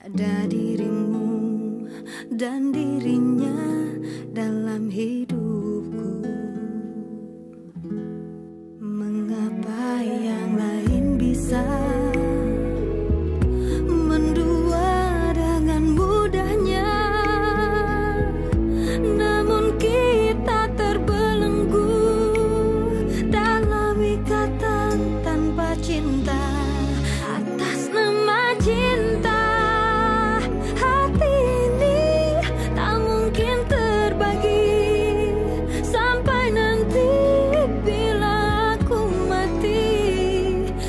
Ada dirimu dan dirinya dalam hidupku. Mengapa yang lain bisa mendua dengan mudahnya, namun kita terbelenggu dalam ikatan tanpa cinta. Atas nama cinta, hati ini tak mungkin terbagi sampai nanti bila aku mati.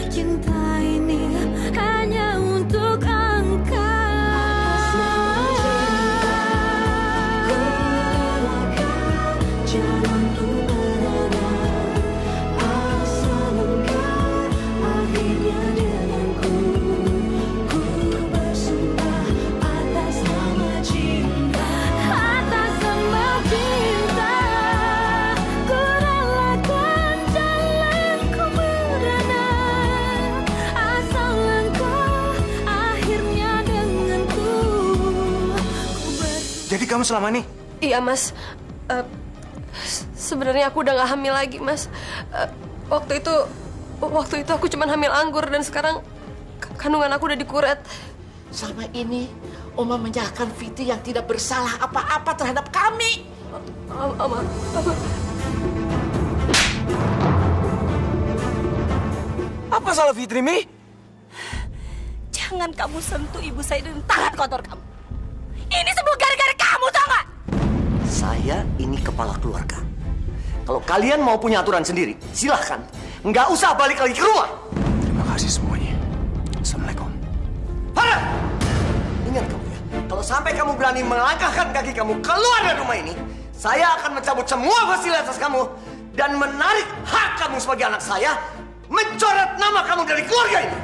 Cinta ini hanya untuk engkau. Jangan ku berada asal engkau akhirnya denganku. Ku bersumpah atas nama cinta, atas nama cinta, ku relakan jalanku berada asal engkau akhirnya denganku. Jadi kamu selama ini? Iya, Mas. Sebenarnya aku udah gak hamil lagi, Mas. Waktu itu aku cuma hamil anggur dan sekarang kandungan aku udah dikuret. Selama ini Oma menyalahkan Fitri yang tidak bersalah apa-apa terhadap kami. Oma. Apa salah Fitri, Mi? Jangan kamu sentuh ibu saya dengan tangan kotor kamu. Ini semua gara-gara kamu, tau gak? Saya ini kepala keluarga. Kalau kalian mau punya aturan sendiri, silahkan. Nggak usah balik lagi ke rumah. Terima kasih semuanya. Assalamualaikum. Hana! Ingat kamu ya, kalau sampai kamu berani melangkahkan kaki kamu keluar dari rumah ini, saya akan mencabut semua fasilitas kamu dan menarik hak kamu sebagai anak saya, mencoret nama kamu dari keluarga ini.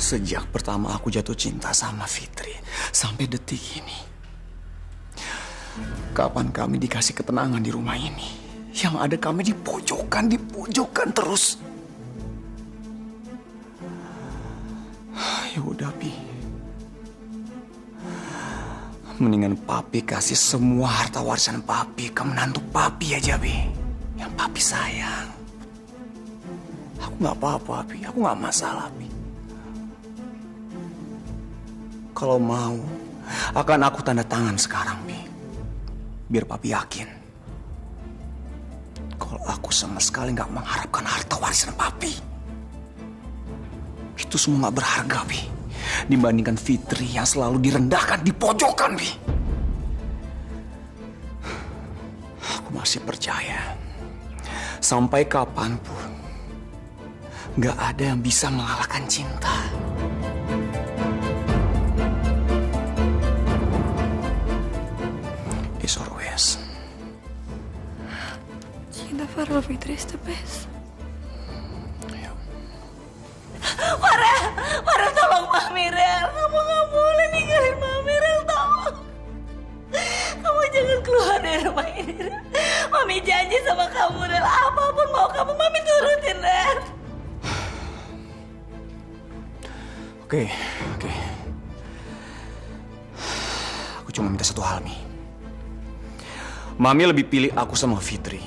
Sejak pertama aku jatuh cinta sama Fitri, sampai detik ini, kapan kami dikasih ketenangan di rumah ini? Yang ada kami di pojokan terus. Ya udah, Pi. Mendingan Papi kasih semua harta warisan Papi ke menantu Papi aja, Pi. Yang Papi sayang. Aku nggak apa-apa, Pi. Aku nggak masalah, Pi. Kalau mau, akan aku tanda tangan sekarang, Pi. Biar Papi yakin. Kalau aku sama sekali nggak mengharapkan harta warisan Papi. Itu semua nggak berharga, Pi. Dibandingkan Fitri yang selalu direndahkan di pojokan, Pi. Aku masih percaya. Sampai kapanpun, nggak ada yang bisa mengalahkan cinta. Always. Cinta Farah Fitri is the best. Ayo. Farah tolong Mami, Rel. Kamu gak boleh ninggalin Mami, Rel, tolong. Kamu jangan keluar dari rumah ini, Rel. Mami janji sama kamu, Rel. Apapun mau kamu, Mami turutin, Rel. Oke. Aku cuma minta satu hal, Mi. Mami lebih pilih aku sama Fitri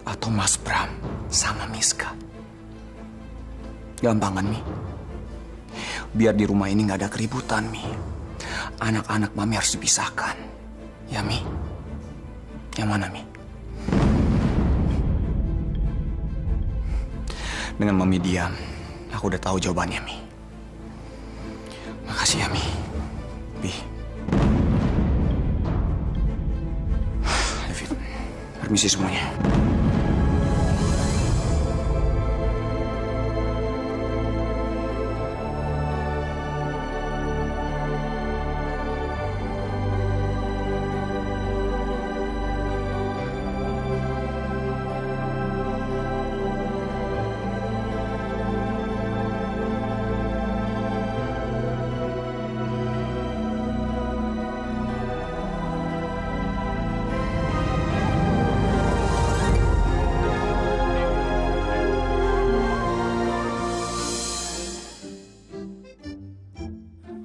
atau Mas Bram sama Miska? Gampang kan, Mi? Biar di rumah ini nggak ada keributan, Mi. Anak-anak Mami harus dipisahkan. Ya, Mi? Yang mana, Mi? Dengan Mami diam, aku udah tahu jawabannya, Mi. Makasih ya, Mi. Bi. David, permisi semuanya.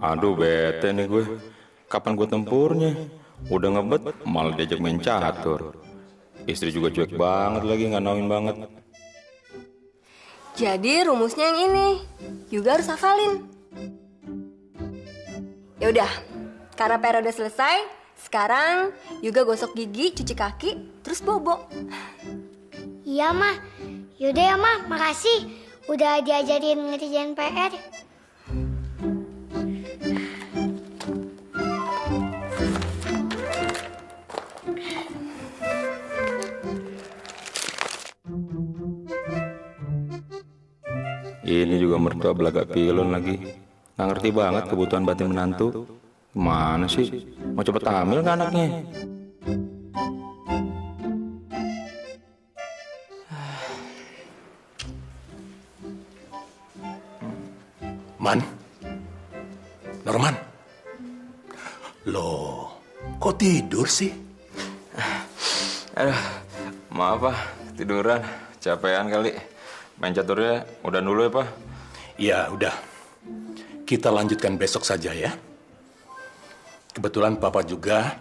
Aduh bete nih gue. Kapan gue tempurnya? Udah ngebet malah diajak main catur. Istri juga cuek banget lagi, nggak nauin banget. Jadi rumusnya yang ini juga harus hafalin. Ya udah, karena PR udah selesai, sekarang juga gosok gigi, cuci kaki, terus bobo. Iya, Ma. Yaudah ya, Ma. Makasih. Udah diajarin ngerjain PR. Ini juga mertua belaga pilon lagi. Nggak ngerti banget kebutuhan batin menantu. Mana sih? Mau cepet hamil nggak anaknya? Man? Norman? Loh, kok tidur sih? Aduh, maaf Pak, tiduran, capean kali. Main caturnya udah dulu ya Pak? Ya, udah. Kita lanjutkan besok saja ya. Kebetulan Papa juga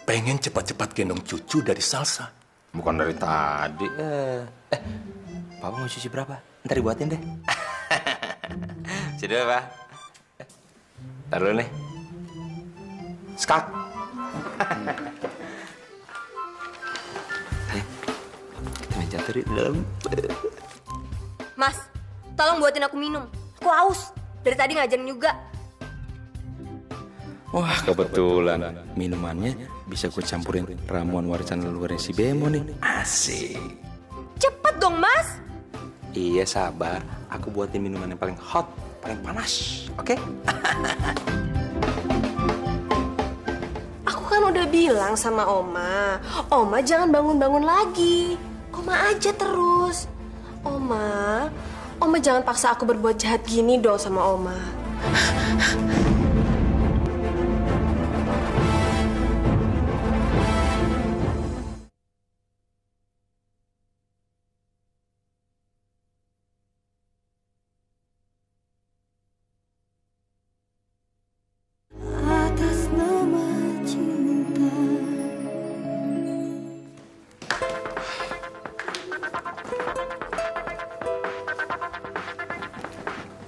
pengen cepat-cepat gendong cucu dari Salsa. Bukan dari tadi. Papa mau cuci berapa? Ntar dibuatin deh. Sudah Pak. Taruh nih. Skak. Kita main catur di dalam. Mas, tolong buatin aku minum. Aku haus. Dari tadi ngajarin juga. Wah, kebetulan minumannya bisa gue campurin ramuan warisan leluhurnya si Bemo nih. Asik. Cepet dong, Mas. Iya, sabar. Aku buatin minuman yang paling hot, paling panas. Oke? Aku kan udah bilang sama Oma. Oma jangan bangun-bangun lagi. Koma aja terus. Oma jangan paksa aku berbuat jahat gini dong sama Oma. Atas nama cinta.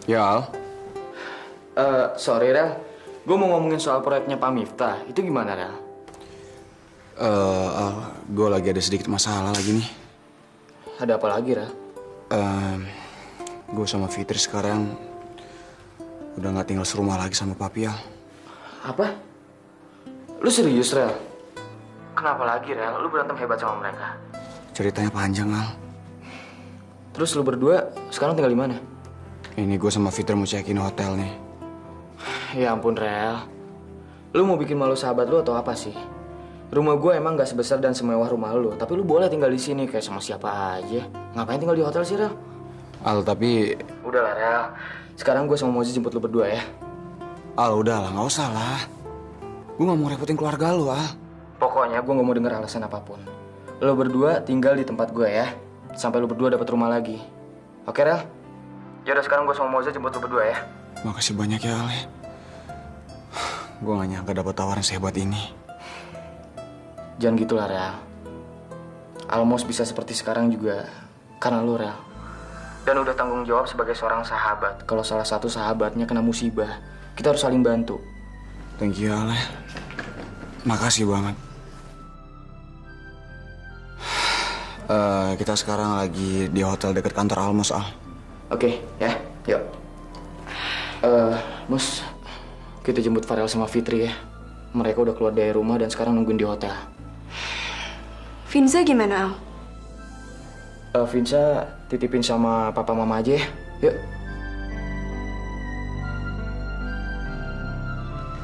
Ya, Al. Sorry, Rel. Gue mau ngomongin soal proyeknya Pak Miftah. Itu gimana, Rel? Al, gue lagi ada sedikit masalah lagi nih. Ada apa lagi, Rel? Gue sama Fitri sekarang udah nggak tinggal serumah lagi sama Papi, Al. Apa? Lu serius, Rel? Kenapa lagi, Rel? Lu berantem hebat sama mereka. Ceritanya panjang, Al. Terus lu berdua sekarang tinggal di mana? Ini gue sama Fitri mau check-in hotel nih. Ya ampun, Rel. Lu mau bikin malu sahabat lu atau apa sih? Rumah gue emang gak sebesar dan semewah rumah lu, tapi lu boleh tinggal di sini kayak sama siapa aja. Ngapain tinggal di hotel sih, Rel? Al, tapi... Udahlah, Rel. Sekarang gue sama Mozi jemput lu berdua ya. Al, udahlah, nggak usah lah. Gue nggak mau repotin keluarga lu, Al. Pokoknya gue gak mau denger alasan apapun. Lu berdua tinggal di tempat gue ya. Sampai lu berdua dapat rumah lagi. Oke, Rel? Yaudah, sekarang gue sama Moza jemput lu berdua ya. Makasih banyak ya, Al. Gue gak nyangka dapat tawaran sehebat ini. Jangan gitulah, Rel. Almos bisa seperti sekarang juga karena lu, Rel. Dan udah tanggung jawab sebagai seorang sahabat. Kalau salah satu sahabatnya kena musibah, kita harus saling bantu. Thank you, Al. Makasih banget. Kita sekarang lagi di hotel dekat kantor Almos, Al. Oke, ya, yuk. Mus, kita jemput Farel sama Fitri ya. Mereka udah keluar dari rumah dan sekarang nungguin di hotel. Vinza gimana, Al? Vinza titipin sama papa mama aja ya. Yuk.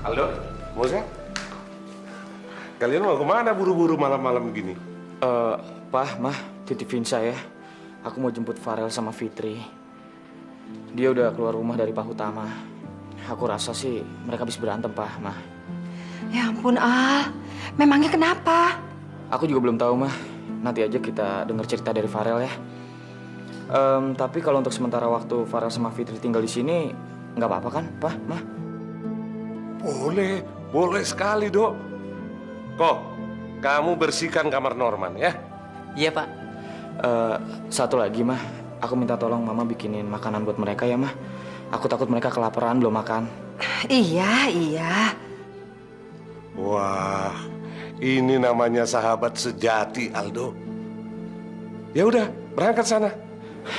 Aldo, Moza, kalian mau kemana buru-buru malam-malam gini? Pak, Mah, titip Vinza ya. Aku mau jemput Farel sama Fitri. Dia udah keluar rumah dari Pak Utama. Aku rasa sih mereka habis berantem, Pak, Mah. Ya ampun, Al. Memangnya kenapa? Aku juga belum tahu, Mah. Nanti aja kita dengar cerita dari Farel ya. Tapi kalau untuk sementara waktu Farel sama Fitri tinggal di sini, nggak apa-apa kan, Pak, Mah? Boleh, boleh sekali, Dok. Kok, kamu bersihkan kamar Norman ya? Iya, Pak. Satu lagi, Mah. Aku minta tolong Mama bikinin makanan buat mereka ya, Mah. Aku takut mereka kelaparan belum makan. Iya. Wah, ini namanya sahabat sejati, Aldo. Ya udah, berangkat sana.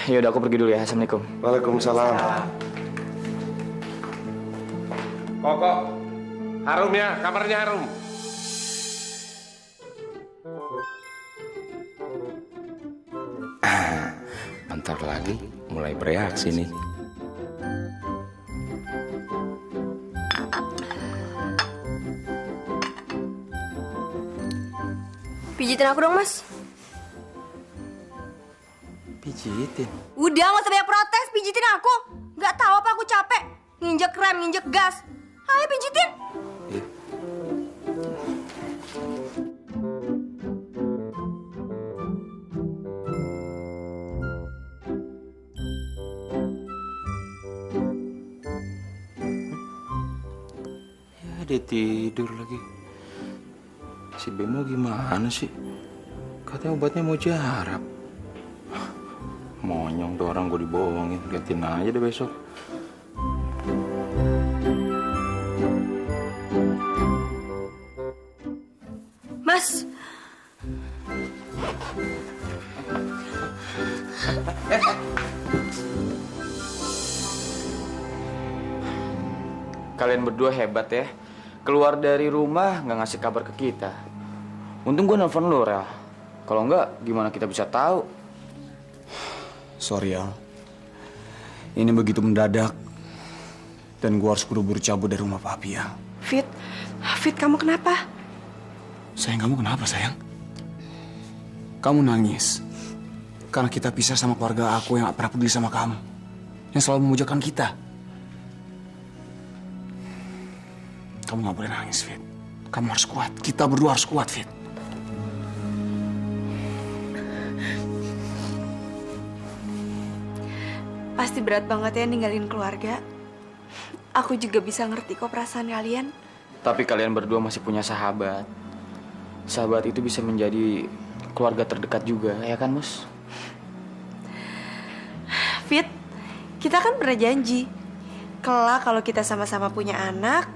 Ya udah, aku pergi dulu ya. Assalamualaikum. Waalaikumsalam. Kok, harum ya, kamarnya harum. Bentar lagi mulai bereaksi nih. Pijitin aku dong, Mas. Pijitin? Udah, nggak usah banyak protes. Pijitin aku. Nggak tahu apa aku capek. Nginjek rem, nginjek gas. Ayo pijitin. Ya, dia tidur lagi. Si Bemo gimana sih? Katanya obatnya mau jarak. Monyong tuh orang, gue dibohongin. Gantiin aja deh besok. Mas. Kalian berdua hebat ya. Keluar dari rumah nggak ngasih kabar ke kita. Untung gue nelfon lu, Rel. Kalau nggak, gimana kita bisa tahu? Sorry, Al. Ini begitu mendadak. Dan gue harus buru-buru cabut dari rumah papi, ya. Fit, kamu kenapa? Sayang, kamu kenapa, sayang? Kamu nangis. Karena kita pisah sama keluarga aku yang gak pernah peduli sama kamu. Yang selalu memojokkan kita. Kamu gak boleh nangis, Fit. Kamu harus kuat. Kita berdua harus kuat, Fit. Pasti berat banget ya ninggalin keluarga. Aku juga bisa ngerti kok perasaan kalian. Tapi kalian berdua masih punya sahabat. Sahabat itu bisa menjadi keluarga terdekat juga, ya kan, Mus? Fit, kita kan pernah janji. Kelak kalau kita sama-sama punya anak,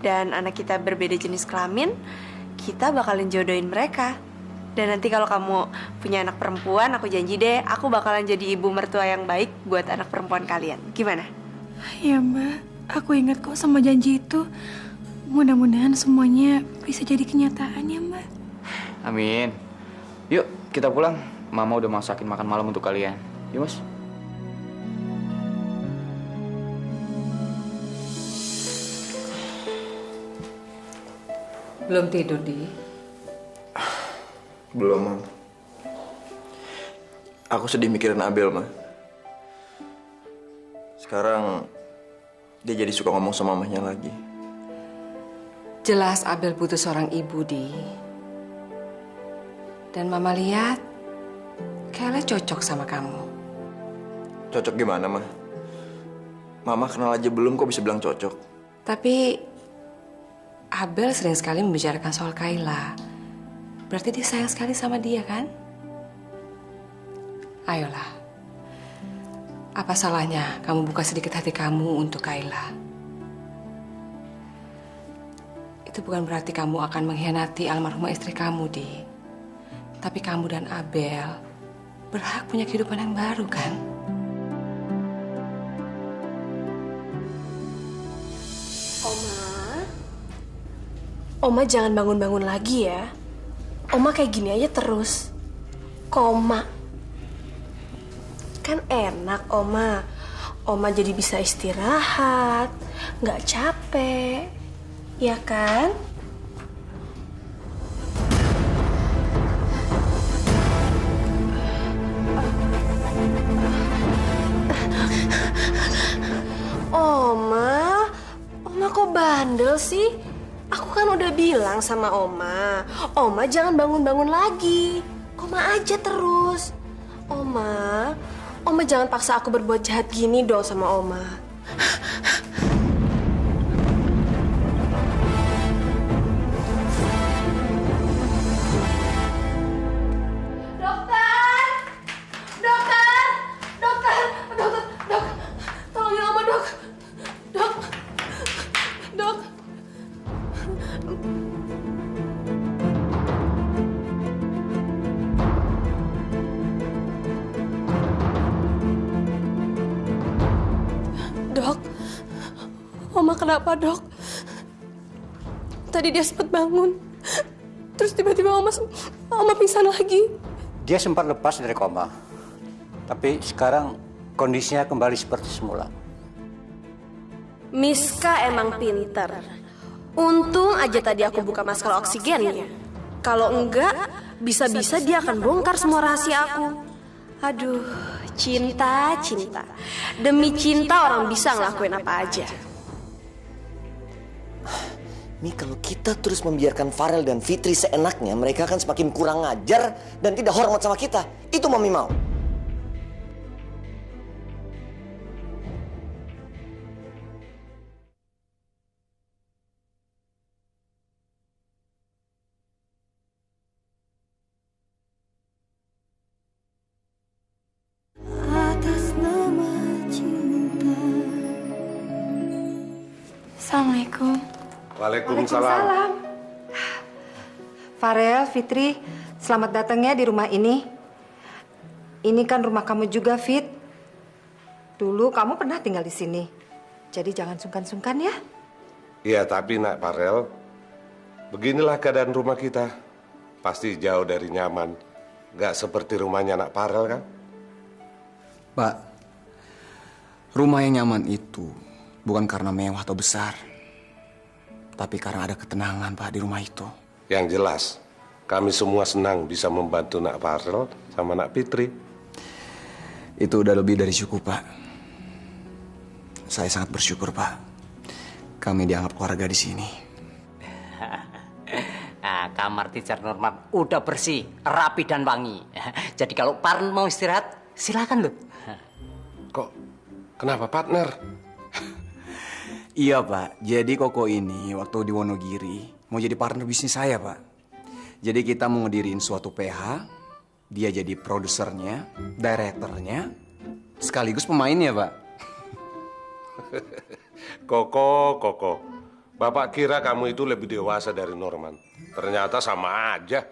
dan anak kita berbeda jenis kelamin, kita bakalan jodohin mereka. Dan nanti kalau kamu punya anak perempuan, aku janji deh, aku bakalan jadi ibu mertua yang baik buat anak perempuan kalian. Gimana? Ya, Mbak. Aku ingat kok sama janji itu. Mudah-mudahan semuanya bisa jadi kenyataan ya, Mbak. Amin. Yuk, kita pulang. Mama udah masakin makan malam untuk kalian. Yuk, Mas. Belum tidur, Di? Belum, Mam. Aku sedih mikirin Abel, Ma. Sekarang dia jadi suka ngomong sama mamanya lagi. Jelas Abel butuh seorang ibu, Di. Dan Mama lihat kayaknya cocok sama kamu. Cocok gimana, Ma? Mama kenal aja belum kok bisa bilang cocok. Tapi Abel sering sekali membicarakan soal Kayla. Berarti dia sayang sekali sama dia, kan? Ayolah. Apa salahnya kamu buka sedikit hati kamu untuk Kayla? Itu bukan berarti kamu akan mengkhianati almarhumah istri kamu, Di. Tapi kamu dan Abel berhak punya kehidupan yang baru, kan? Oma jangan bangun-bangun lagi ya. Oma kayak gini aja terus. Koma. Kan enak, Oma. Oma jadi bisa istirahat, nggak capek. Ya kan? Oma kok bandel sih? Aku kan udah bilang sama Oma jangan bangun-bangun lagi. Koma aja terus. Oma jangan paksa aku berbuat jahat gini dong sama Oma. Oma kenapa, Dok? Tadi dia sempat bangun. Terus tiba-tiba Oma pingsan lagi. Dia sempat lepas dari koma. Tapi sekarang kondisinya kembali seperti semula. Miska emang pinter. Untung aja tadi aku buka masker oksigennya. Kalau enggak, bisa-bisa dia akan bongkar semua rahasia aku. Aduh, cinta. Demi cinta orang bisa ngelakuin apa aja. Mi, kalau kita terus membiarkan Farel dan Fitri seenaknya, mereka akan semakin kurang ajar dan tidak hormat sama kita. Itu Mami mau. Assalamualaikum. Waalaikumsalam. Farel, Fitri, selamat datang ya di rumah ini. Ini kan rumah kamu juga, Fit. Dulu kamu pernah tinggal di sini. Jadi jangan sungkan-sungkan ya. Iya, tapi Nak Farel, beginilah keadaan rumah kita. Pasti jauh dari nyaman. Gak seperti rumahnya Nak Farel kan? Pak, rumah yang nyaman itu bukan karena mewah atau besar. Tapi karena ada ketenangan, Pak, di rumah itu. Yang jelas, kami semua senang bisa membantu Nak Farel sama Nak Fitri. Itu udah lebih dari cukup, Pak. Saya sangat bersyukur, Pak. Kami dianggap keluarga di sini. Nah, kamar teacher Norman udah bersih, rapi dan wangi. Jadi kalau Parn mau istirahat, silakan loh. Kok? Kenapa, partner? Iya, Pak. Jadi Koko ini waktu di Wonogiri mau jadi partner bisnis saya, Pak. Jadi kita mau ngediriin suatu PH, dia jadi produsernya, direkturnya, sekaligus pemainnya, Pak. Koko. Bapak kira kamu itu lebih dewasa dari Norman. Ternyata sama aja.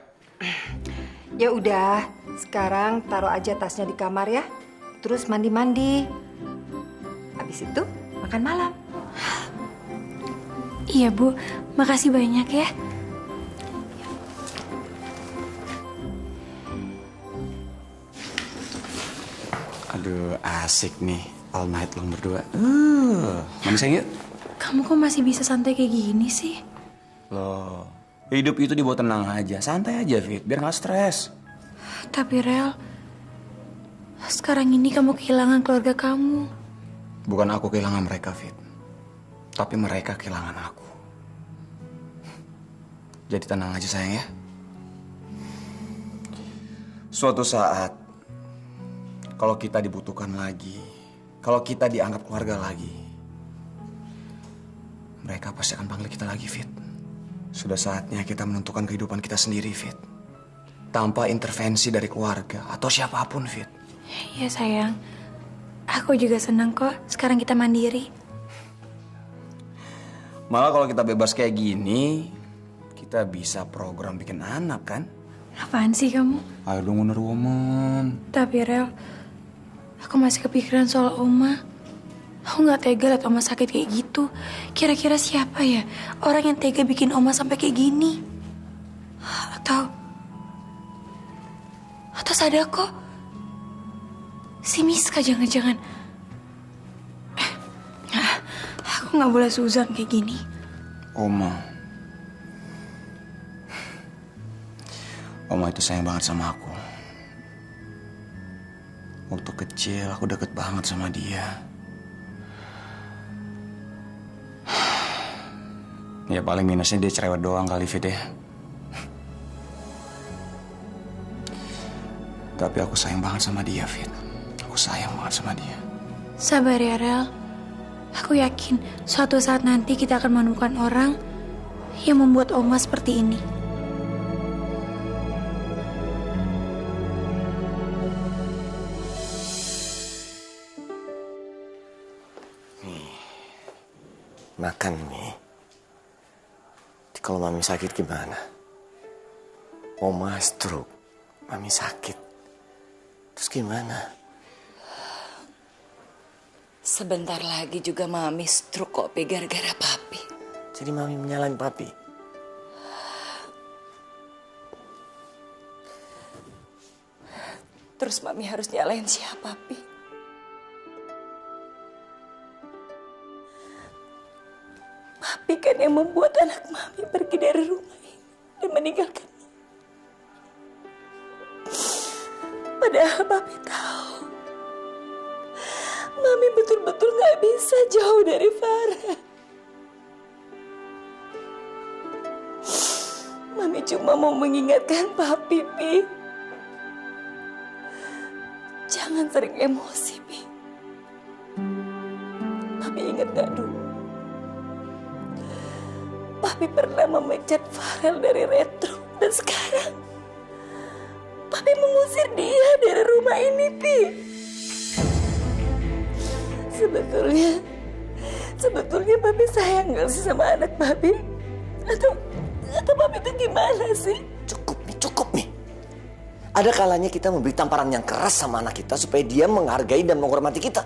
Ya udah, sekarang taruh aja tasnya di kamar ya. Terus mandi-mandi. Habis itu makan malam. Iya, Bu. Makasih banyak ya. Aduh, asik nih. All night long berdua. Mandi sayang yuk. Kamu kok masih bisa santai kayak gini sih? Loh, hidup itu dibuat tenang aja. Santai aja, Fit. Biar gak stres. Tapi, Rel, sekarang ini kamu kehilangan keluarga kamu. Bukan aku kehilangan mereka, Fit. Tapi mereka kehilangan aku. Jadi tenang aja, sayang ya. Suatu saat, kalau kita dibutuhkan lagi, kalau kita dianggap keluarga lagi, mereka pasti akan panggil kita lagi, Fit. Sudah saatnya kita menentukan kehidupan kita sendiri, Fit. Tanpa intervensi dari keluarga atau siapapun, Fit. Iya, sayang. Aku juga senang kok sekarang kita mandiri. Malah kalau kita bebas kayak gini, kita bisa program bikin anak, kan? Apaan sih kamu? Ayo dong, Wonder Woman. Tapi, Rel, aku masih kepikiran soal Oma. Aku nggak tega liat Oma sakit kayak gitu. Kira-kira siapa ya orang yang tega bikin Oma sampai kayak gini? Atau Sadako? Si Miska jangan-jangan. Aku nggak boleh suzon kayak gini. Oma itu sayang banget sama aku. Waktu kecil aku deket banget sama dia. Ya paling minusnya dia cerewet doang kali, Fit ya. Tapi aku sayang banget sama dia, Fit. Aku sayang banget sama dia. Sabar ya, Rel. Aku yakin suatu saat nanti kita akan menemukan orang yang membuat Oma seperti ini. Makan nih. Kalau Mami sakit gimana? Oma stroke, Mami sakit. Terus gimana? Sebentar lagi juga Mami stroke kok, gara-gara Papi. Jadi Mami menyalahin Papi? Terus Mami harus nyalain siapa, Pi? Papi kan yang membuat anak Mami pergi dari rumah ini dan meninggalkan Mami. Padahal Papi tahu Mami betul-betul gak bisa jauh dari Farah. Mami cuma mau mengingatkan Papi, Pi. Jangan sering emosi, Pi. Papi ingat gak dulu? Papi pernah memecat Farel dari Retro. Dan sekarang Papi mengusir dia dari rumah ini, Pi. Sebetulnya Papi sayang gak sih sama anak Papi? Atau Papi itu gimana sih? Cukup nih. Ada kalanya kita memberi tamparan yang keras sama anak kita supaya dia menghargai dan menghormati kita.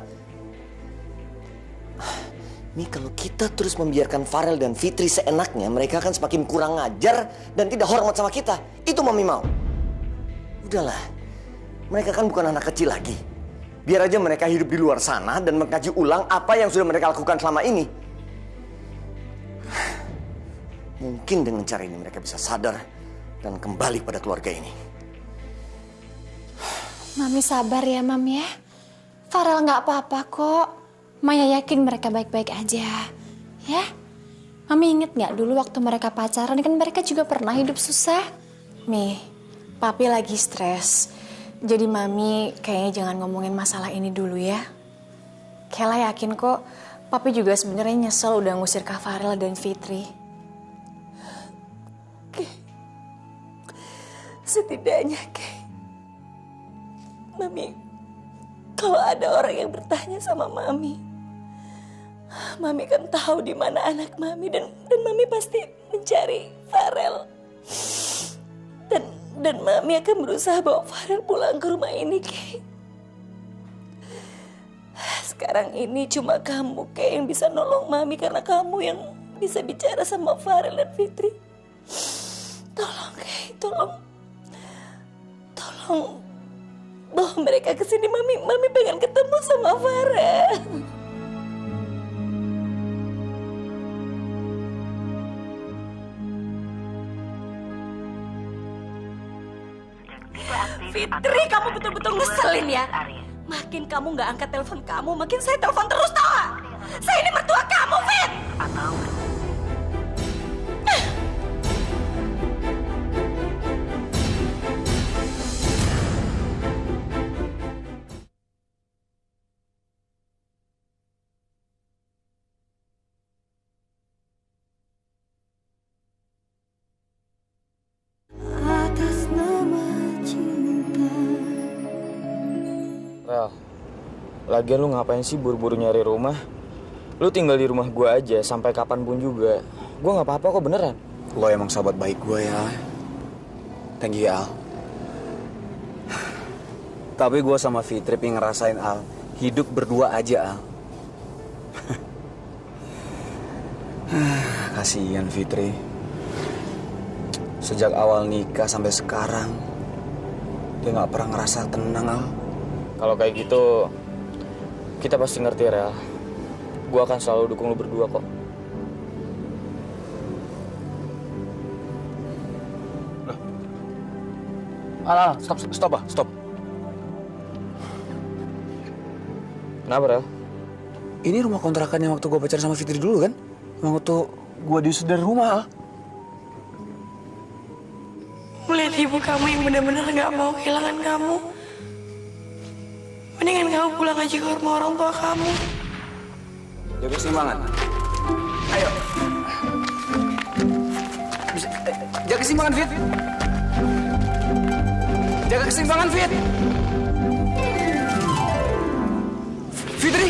Nih kalau kita terus membiarkan Farel dan Fitri seenaknya, mereka akan semakin kurang ngajar dan tidak hormat sama kita. Itu Mami mau. Udahlah, mereka kan bukan anak kecil lagi. Biar aja mereka hidup di luar sana dan mengkaji ulang apa yang sudah mereka lakukan selama ini. Mungkin dengan cara ini mereka bisa sadar dan kembali pada keluarga ini. Mami sabar ya, Mam ya. Farel nggak apa-apa kok. Maya yakin mereka baik-baik aja. Ya? Mami inget nggak dulu waktu mereka pacaran kan mereka juga pernah hidup susah. Mi, Papi lagi stres. Jadi Mami kayaknya jangan ngomongin masalah ini dulu ya. Kela yakin kok Papi juga sebenarnya nyesel udah ngusir Kak Farel dan Fitri. Setidaknya, Mami, kalau ada orang yang bertanya sama Mami kan tahu di mana anak Mami dan Mami pasti mencari Farel. Dan Mami akan berusaha bawa Farel pulang ke rumah ini, Kay. Sekarang ini cuma kamu, Kay, yang bisa nolong Mami karena kamu yang bisa bicara sama Farel dan Fitri. Tolong, Kay, tolong bawa mereka ke sini. Mami pengen ketemu sama Farel. Fitri, kamu betul-betul ngeselin ya. Makin kamu nggak angkat telepon kamu, makin saya telepon terus, tau gak? Saya ini mertua kamu, Fit. Rel, lagian lu ngapain sih buru-buru nyari rumah? Lu tinggal di rumah gue aja sampai kapanpun juga. Gue nggak apa-apa kok, beneran. Lo emang sahabat baik gue ya. Thank you ya, Al. Tapi gue sama Fitri pengen ngerasain, Al, hidup berdua aja, Al. Kasihan Fitri. Sejak awal nikah sampai sekarang, dia nggak pernah ngerasa tenang, Al. Kalau kayak gitu, kita pasti ngerti, Rel. Gue akan selalu dukung lu berdua kok. Al, stop. Kenapa, Rel? Ini rumah kontrakannya waktu gue pacaran sama Fitri dulu kan? Waktu gue diusir dari rumah, Al. Melihat ibu kamu yang benar-benar gak mau kehilangan kamu, mendingan kamu pulang aja ke rumah orang tua kamu. Jaga keseimbangan. Ayo. Jaga keseimbangan, Fit. Jaga keseimbangan, Fit. Fitri.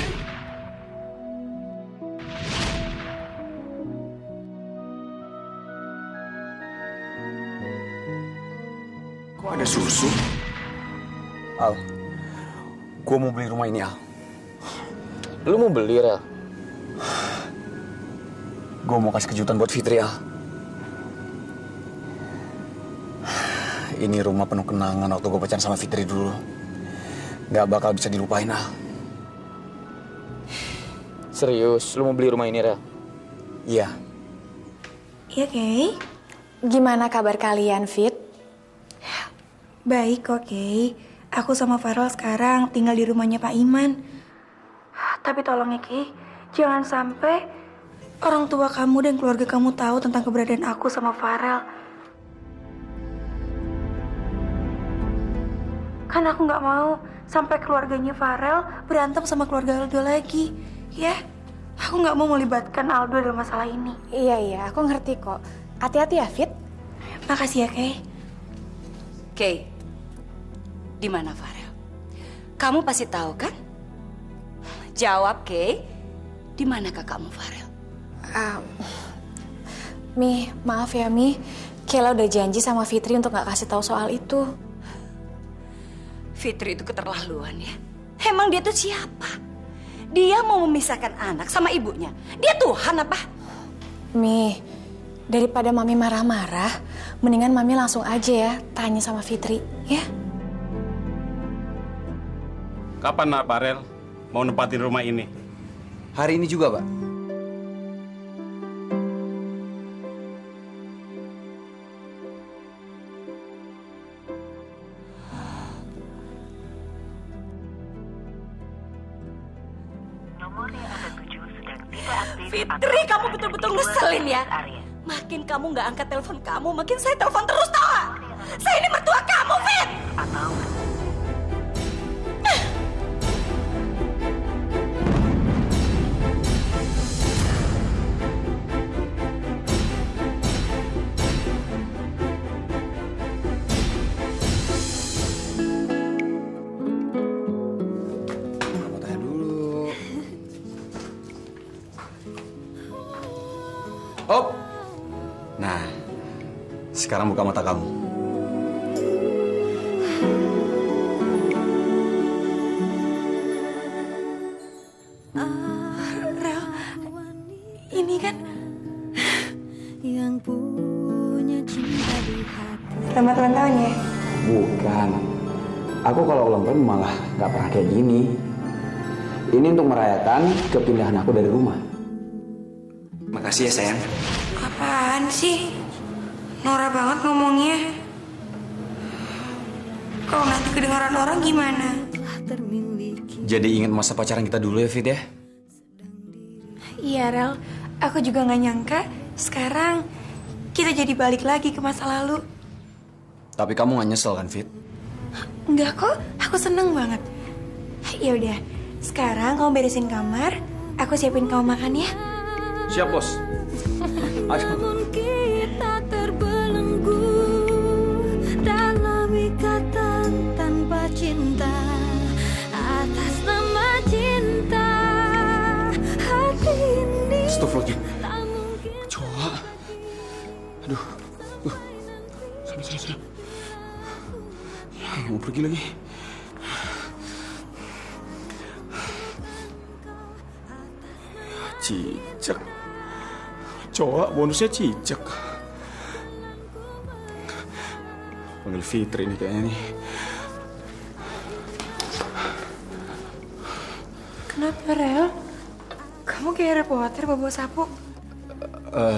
Kok ada susu? Al, gue mau beli rumah ini, Al. Lu mau beli, Rel? Gue mau kasih kejutan buat Fitri, Al. Ini rumah penuh kenangan waktu gue pacaran sama Fitri dulu. Gak bakal bisa dilupain, Al. Serius, lu mau beli rumah ini, Rel? Iya. Iya, Kay. Gimana kabar kalian, Fit? Baik kok, Kay. Aku sama Farel sekarang tinggal di rumahnya Pak Iman. Tapi tolong ya, Kay, jangan sampai orang tua kamu dan keluarga kamu tahu tentang keberadaan aku sama Farel. Kan aku nggak mau sampai keluarganya Farel berantem sama keluarga Aldo lagi, ya. Aku nggak mau melibatkan Aldo dalam masalah ini. Iya, aku ngerti kok. Hati-hati ya, Fit. Makasih ya, Kay. Kay, di mana Farel? Kamu pasti tahu kan? Jawab, Kay. Di mana kakakmu Farel? Mi, maaf ya, Mi. Kayla udah janji sama Fitri untuk nggak kasih tahu soal itu. Fitri itu keterlaluan ya. Emang dia tuh siapa? Dia mau memisahkan anak sama ibunya. Dia Tuhan apa? Mi, daripada Mami marah-marah, mendingan Mami langsung aja ya tanya sama Fitri, ya? Kapan Nak Farel mau nempatin rumah ini? Hari ini juga, Pak. Fitri, kamu betul-betul ngeselin ya. Makin kamu nggak angkat telepon kamu, makin saya telepon terus, tau gak? Saya ini mertua kamu, Fit. Hop. Nah, sekarang buka mata kamu. Rel, ini kan yang punya cinta di hati. Selamat ulang tahun ya. Bukan. Aku kalau ulang tahun malah nggak pernah kayak gini. Ini untuk merayakan kepindahan aku dari rumah. Makasih ya, sayang. Apaan sih? Norak banget ngomongnya. Kalau nanti kedengaran orang gimana? Jadi ingat masa pacaran kita dulu ya, Fit ya? Iya, Rel. Aku juga gak nyangka sekarang kita jadi balik lagi ke masa lalu. Tapi kamu gak nyesel kan, Fit? Enggak kok, aku seneng banget. Ya udah, sekarang kamu beresin kamar, aku siapin kamu makan ya. Siap, Bos. Namun kita terbelenggu dalam ikatan tanpa cinta, atas nama cinta hati ini. Astagfirullahaladzim. Kecoa. Aduh. Sana. Mau pergi lagi. Cicek. Cowok bonusnya Cicek. Panggil Fitri nih kayaknya nih. Kenapa, Rel? Kamu kayak reporter bawa sapu.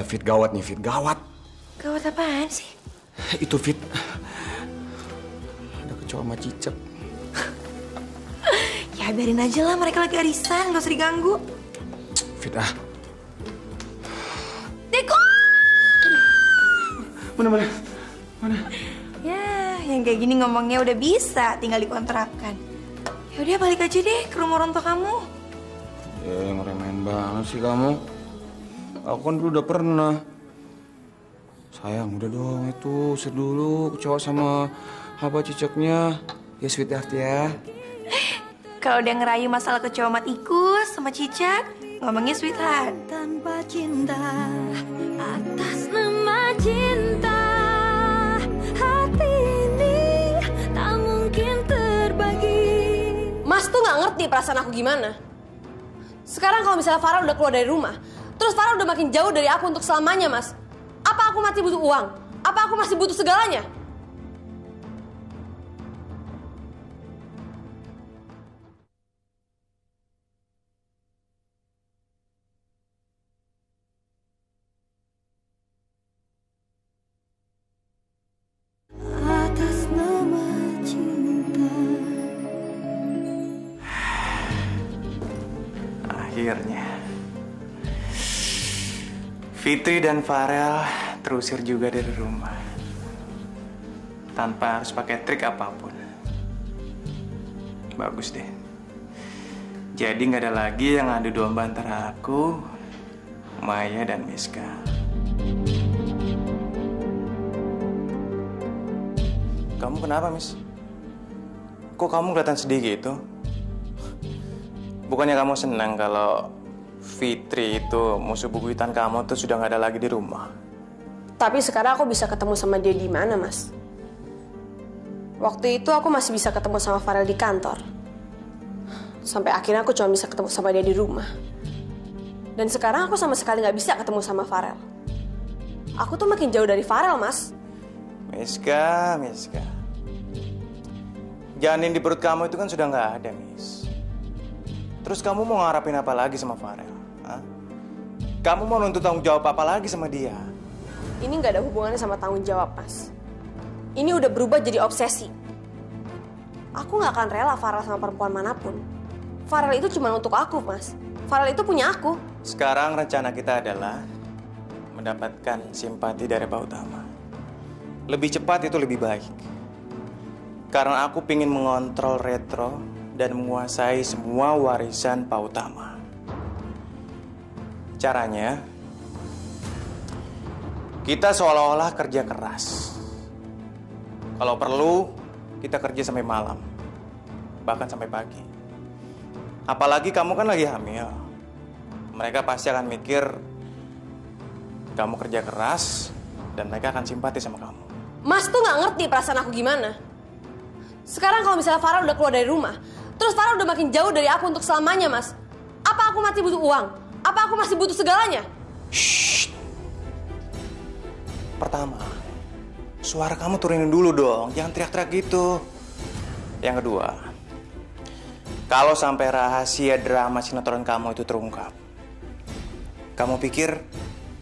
Fit gawat nih, Fit gawat. Gawat apaan sih? Itu Fit. Ada kecoa sama Cicek. Ya biarin aja lah, mereka lagi arisan, gak usah diganggu. Fit ah. Deko! Mana? Ya, yang kayak gini ngomongnya udah bisa, tinggal dikontrakan. Yaudah balik aja deh ke rumah orang tua kamu. Ngeremehin banget sih kamu. Aku kan dulu udah pernah. Sayang, udah dong itu, usir dulu kecoa sama apa Ciceknya. Ya sweetheart ya. Kalau udah ngerayu masalah kecoa sama tikus sama cicak, ngomongnya sweetheart. Tanpa cinta, atas nama cinta, hati ini tak mungkin terbagi. Mas tuh nggak ngerti perasaan aku gimana. Sekarang kalau misalnya Farah udah keluar dari rumah, terus Farah udah makin jauh dari aku untuk selamanya, Mas. Apa aku masih butuh uang? Apa aku masih butuh segalanya? Atas nama cinta. Akhirnya Fitri dan Farel terusir juga dari rumah tanpa harus pakai trik apapun. Bagus deh. Jadi nggak ada lagi yang adu domba antara aku, Maya dan Miska. Kamu kenapa, Miss? Kok kamu kelihatan sedih gitu? Bukannya kamu senang kalau Fitri itu musuh bebuyutan kamu tuh sudah nggak ada lagi di rumah? Tapi sekarang aku bisa ketemu sama dia di mana, Mas? Waktu itu aku masih bisa ketemu sama Farel di kantor. Sampai akhirnya aku cuma bisa ketemu sama dia di rumah. Dan sekarang aku sama sekali nggak bisa ketemu sama Farel. Aku tuh makin jauh dari Farel, Mas. Miska. Janin di perut kamu itu kan sudah nggak ada, Miss. Terus kamu mau ngarapin apa lagi sama Farel? Hah? Kamu mau nuntut tanggung jawab apa lagi sama dia? Ini nggak ada hubungannya sama tanggung jawab, Mas. Ini udah berubah jadi obsesi. Aku nggak akan rela Farel sama perempuan manapun. Farel itu cuma untuk aku, Mas. Farel itu punya aku. Sekarang rencana kita adalah mendapatkan simpati dari Pak Utama. Lebih cepat itu lebih baik. Karena aku pingin mengontrol Retro dan menguasai semua warisan Pak Utama. Caranya, kita seolah-olah kerja keras. Kalau perlu, kita kerja sampai malam. Bahkan sampai pagi. Apalagi kamu kan lagi hamil. Mereka pasti akan mikir kamu kerja keras dan mereka akan simpati sama kamu. Mas tuh nggak ngerti perasaan aku gimana. Sekarang kalau misalnya Farah udah keluar dari rumah, terus Farah udah makin jauh dari aku untuk selamanya, Mas. Apa aku masih butuh uang? Apa aku masih butuh segalanya? Shh. Pertama, suara kamu turunin dulu dong. Jangan teriak-teriak gitu. Yang kedua, kalau sampai rahasia drama sinetron kamu itu terungkap, kamu pikir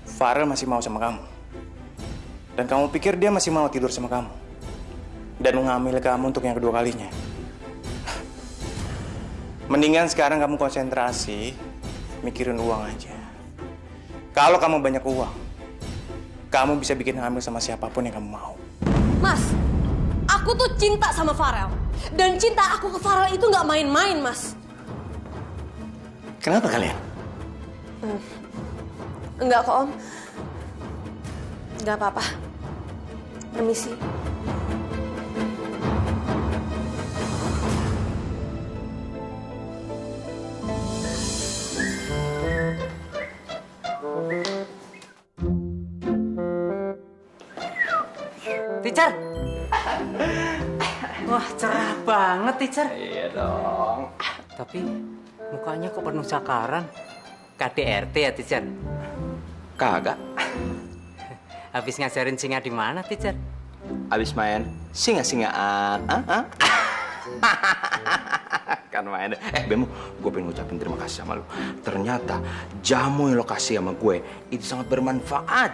Farel masih mau sama kamu? Dan kamu pikir dia masih mau tidur sama kamu? Dan mengambil kamu untuk yang kedua kalinya? Mendingan sekarang kamu konsentrasi mikirin uang aja. Kalau kamu banyak uang, kamu bisa bikin hamil sama siapapun yang kamu mau. Mas, aku tuh cinta sama Farel. Dan cinta aku ke Farel itu nggak main-main, Mas. Kenapa kalian? Enggak kok, Om. Enggak apa-apa. Permisi. Teacher. Wah, cerah banget, teacher. Iya dong. Tapi mukanya kok penuh cakaran. KDRT ya, teacher? Kagak. Habis ngajarin singa di mana, teacher? Abis main singa-singaan. Kan main. Bemo, gue pengen ngucapin terima kasih sama lu. Ternyata jamu yang lo kasih sama gue itu sangat bermanfaat.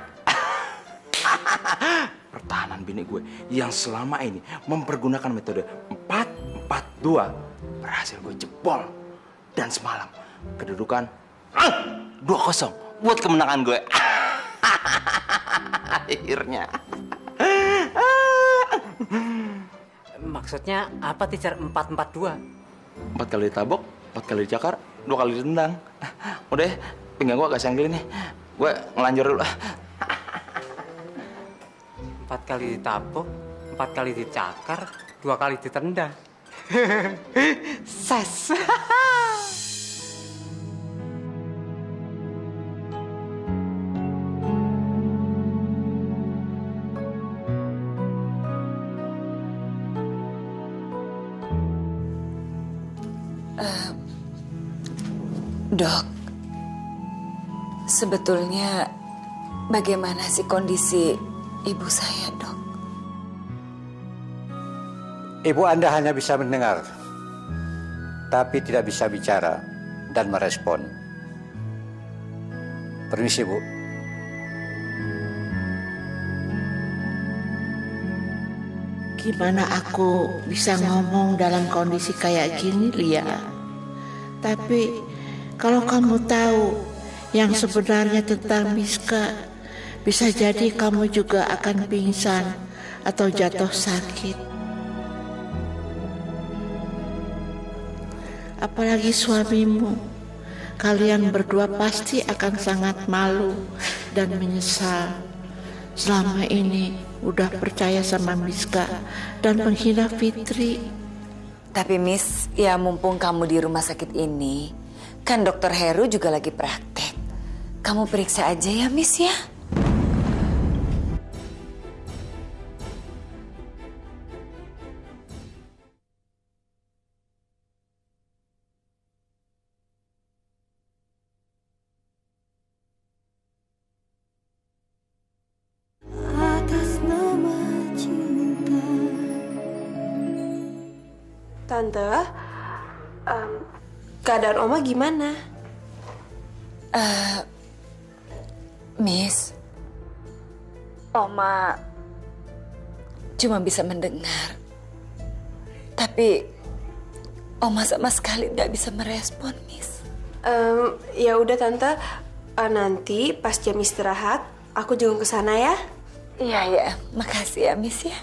Pertahanan bini gue yang selama ini mempergunakan metode 4-4-2 berhasil gue jebol. Dan semalam kedudukan 2-0 buat kemenangan gue. Akhirnya. Maksudnya apa, teacher? 4-4-2? 4 kali ditabok, 4 kali dicakar, 2 kali ditendang. Udah ya, pinggang gue agak senggel nih. Gue ngelanjur dulu. 4 kali ditabok, 4 kali dicakar, 2 kali ditendang. Ses. Dok, sebetulnya bagaimana sih kondisi ibu saya, Dok? Ibu Anda hanya bisa mendengar, tapi tidak bisa bicara dan merespon. Permisi, Bu. Gimana aku bisa ngomong dalam kondisi kayak gini, Lia? Tapi kalau kamu tahu yang sebenarnya tentang Miska, bisa jadi kamu juga akan pingsan atau jatuh sakit. Apalagi suamimu, kalian berdua pasti akan sangat malu dan menyesal. Selama ini udah percaya sama Miska dan menghina Fitri. Tapi Miss, ya mumpung kamu di rumah sakit ini, kan Dokter Heru juga lagi praktek. Kamu periksa aja ya, Miss ya. Tante, keadaan Oma gimana? Miss, Oma cuma bisa mendengar. Tapi Oma sama sekali nggak bisa merespon, Miss. Ya udah Tante, nanti pas jam istirahat aku jenguk ke sana ya. Iya ya, makasih ya Miss ya.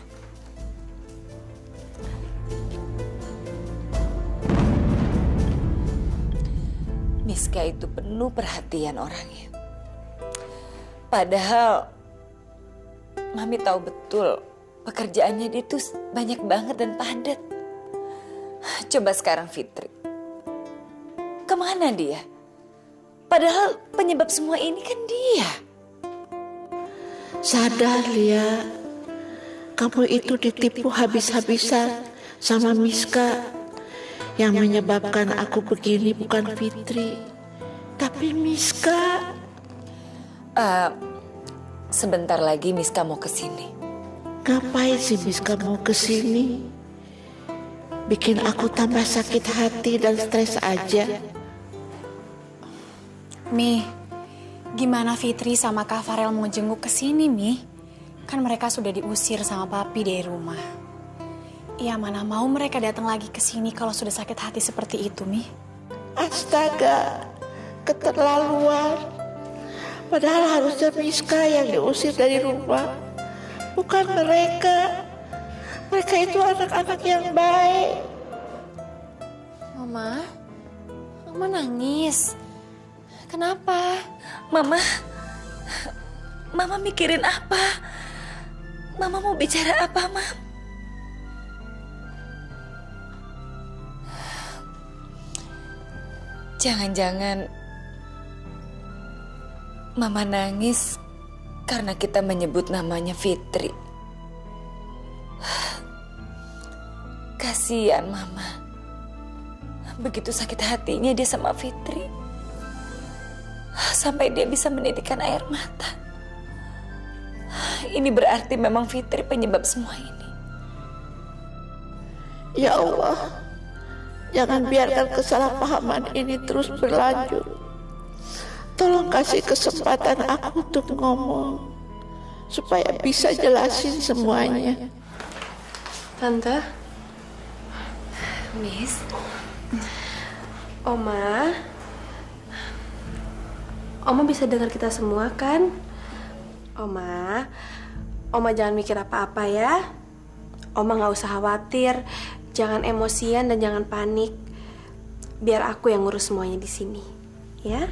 Miska itu penuh perhatian orangnya. Padahal Mami tahu betul pekerjaannya dia tuh banyak banget dan padat. Coba sekarang Fitri, kemana dia? Padahal penyebab semua ini kan dia. Sadar, Lia. Kamu itu ditipu habis-habisan sama Miska. Yang menyebabkan aku begini bukan Fitri, tapi Miska. Sebentar lagi Miska mau kesini. Ngapain sih Miska mau kesini? Bikin aku tambah sakit hati dan stres aja. Mi, gimana Fitri sama Kak Farel mau jenguk kesini, Mi? Kan mereka sudah diusir sama papi dari rumah. Ya mana mau mereka datang lagi ke sini kalau sudah sakit hati seperti itu, Mi. Astaga, keterlaluan. Padahal harusnya Miska yang diusir dari rumah, bukan mereka. Mereka itu anak-anak yang baik. Mama nangis. Kenapa? Mama mikirin apa? Mama mau bicara apa, Mam? Jangan-jangan Mama nangis karena kita menyebut namanya Fitri. Kasihan Mama. Begitu sakit hatinya dia sama Fitri. sampai dia bisa menitikan air mata. Ini berarti memang Fitri penyebab semua ini. Ya Allah, jangan biarkan kesalahpahaman ini terus berlanjut. Tolong kasih kesempatan aku untuk ngomong, supaya bisa jelasin semuanya. Tante, Miss, Oma bisa dengar kita semua kan? Oma jangan mikir apa-apa ya. Oma gak usah khawatir, jangan emosian dan jangan panik. Biar aku yang ngurus semuanya di sini, ya.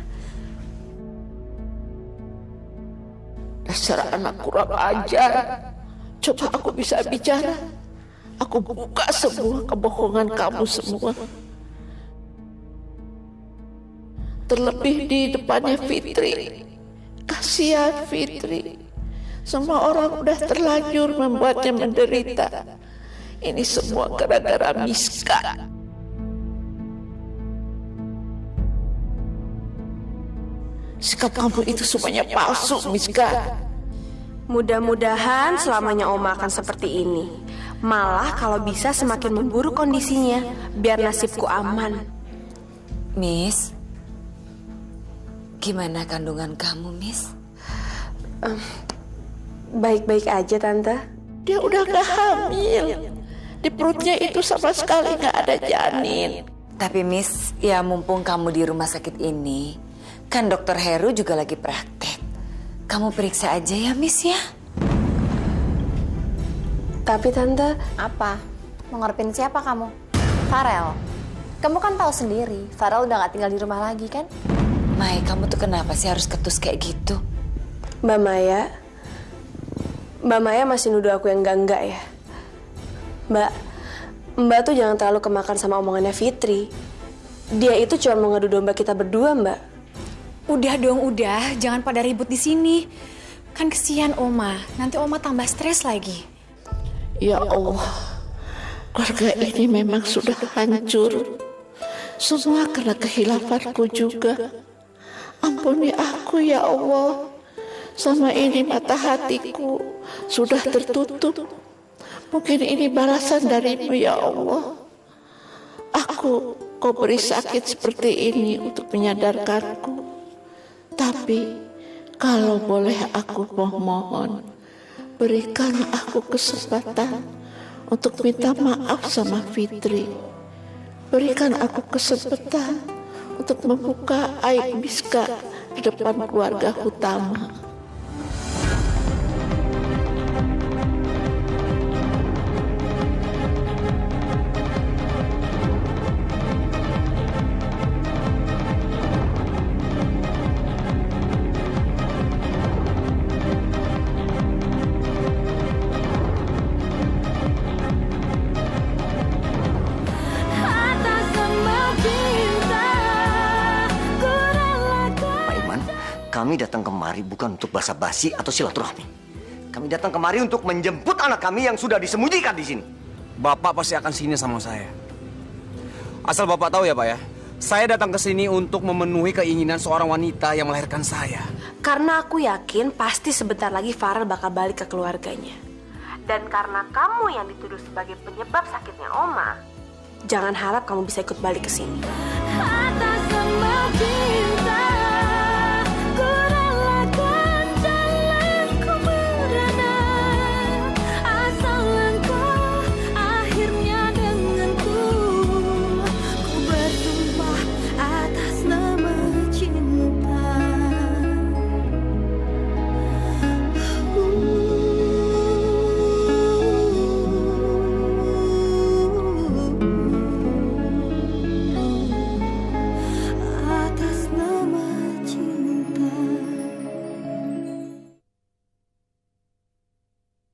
Dasar anak kurang ajar. Coba aku bisa bicara, aku buka semua kebohongan kamu semua. Terlebih di depannya Fitri. Kasihan Fitri. Semua orang udah terlanjur membuatnya menderita. Ini semua gara-gara Miska. Sikap kamu itu semuanya palsu, Miska. Mudah-mudahan selamanya Oma akan seperti ini. Malah kalau bisa semakin memburuk kondisinya, biar nasibku aman. Miss, gimana kandungan kamu, Miss? Baik-baik aja, Tante. Dia udah gak hamil. Di perutnya itu sama sekali gak ada janin. Tapi Miss, ya mumpung kamu di rumah sakit ini, kan Dokter Heru juga lagi praktek. Kamu periksa aja ya, Miss ya. Tapi Tante... Apa? Mau ngarepin siapa kamu? Farel. Kamu kan tahu sendiri, Farel udah gak tinggal di rumah lagi kan? Mai, kamu tuh kenapa sih harus ketus kayak gitu? Mbak Maya masih nuduh aku yang enggak ya. Mbak tuh jangan terlalu kemakan sama omongannya Fitri. Dia itu cuma mau ngadu domba kita berdua, Mbak. Udah dong, udah. Jangan pada ribut di sini. Kan kesian Oma. Nanti Oma tambah stres lagi. Ya Allah, keluarga ini memang sudah hancur. Semua karena kehilafanku juga. Ampuni aku ya Allah. Selama ini mata hatiku sudah tertutup. Mungkin ini balasan darimu ya Allah. Kau beri sakit seperti ini untuk menyadarkanku. Tapi kalau boleh aku mohon, berikan aku kesempatan untuk minta maaf sama Fitri. Berikan aku kesempatan untuk membuka aib Miska di depan keluarga utama. Kami datang kemari bukan untuk basa-basi atau silaturahmi. Kami datang kemari untuk menjemput anak kami yang sudah disembunyikan di sini. Bapak pasti akan sini sama saya. Asal Bapak tahu ya, Pak ya. Saya datang ke sini untuk memenuhi keinginan seorang wanita yang melahirkan saya. Karena aku yakin pasti sebentar lagi Farel bakal balik ke keluarganya. Dan karena kamu yang dituduh sebagai penyebab sakitnya Oma, jangan harap kamu bisa ikut balik ke sini.